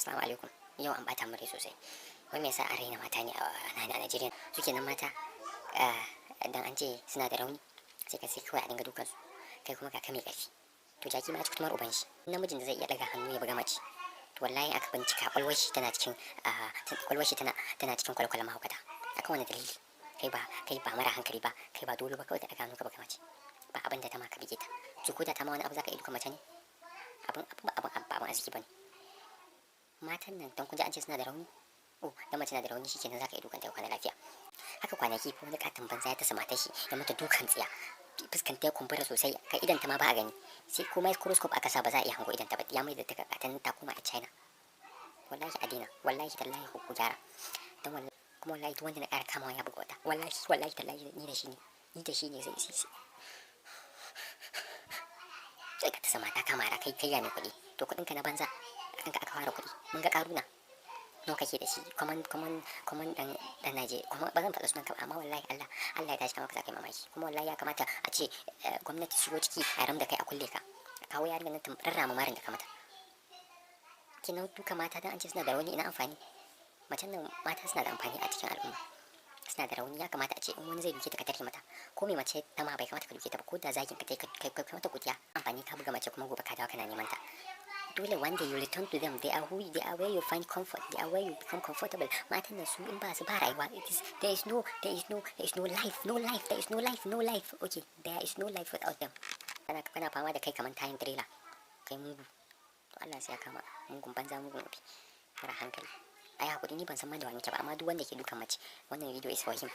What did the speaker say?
Assalamu alaikum. Yau an bata mure sosai. Wai me yasa an raina mata ne a Najeriya? Suke nan mata, dan an ce suna da rauni, sai ka sai kawai a dinga dukan su. Kai kuma ka mai ƙarfi. To jaki ma ya ci kutumar uban shi. Namijin da zai iya daga hannu ya buga mace. To wallahi aka bincika kwalwar shi tana cikin kwalwar shi tana cikin kwalkwalan mahaukata. Akan wani dalili? Kai ba mara hankali ba, kai ba dole ba kawai ta daga hannu ka buga mace. Ba abin da ta ma ka bige ta. To ko da ta ma wani abu za ka iya dukan mace ne? Abin arziki ba ne. Matan nan don kun ji an ce suna da rauni, dan mace na da rauni shikenan zaka yi dukan ta kwana lafiya. Haka kwanaki fa wani katon banza ya tasa matar shi ya mata dukan tsiya, fuskan ta ya kumbura sosai, kai idan ta ma ba a gani, sai ko microscope aka sa ba za a iya hango idan ta ba, ya mai da ta katan ta koma a China. Wallahi a daina, wallahi tallahi ku gyara, dan wallahi kuma wallahi duk wanda na ƙara kamawa ya buga wata, wallahi tallahi ni da shi ne sai ka tasa mata kamara kai ya mai kuɗi, to kuɗin ka na banza, kanka aka fara kuɗi. Mun ga ƙaruna nawa kake da shi, kaman dan Naje, kuma ba zan faɗa sunan ka ba, amma wallahi Allah ya tashi maka zakai mamaki. Kuma wallahi ya kamata a ce gwamnati shigo ciki a ram da kai a kulle ka, kawo yarinyar nan ta rarrama marin da ka mata. Kinan duka mata dan an ce suna da rauni, ina amfani? Macen nan mata suna da amfani a cikin al'umma, suna da rauni, ya kamata a ce in wani zai duke ta ka tare mata, ko mai mace ta ma bai kamata ka duke ta ba, ko da zagin ka kai mata godiya. Amfani ka buga mace kuma gobe ka dawo kana neman ta. Dole one day you return to them. They are where you find comfort. They are where you become comfortable. Matan nan su in ba su ba rayuwa. There is no life. Okay, there is no life without them. Kana fama da kai kaman tayin trailer. Kai mugu. To Allah sai ya kama mugun banza mugun wafi. Mara hankali. Ai hakuri, ni ban san ma da wani ba, amma duk wanda ke dukan mace, wannan video is for him.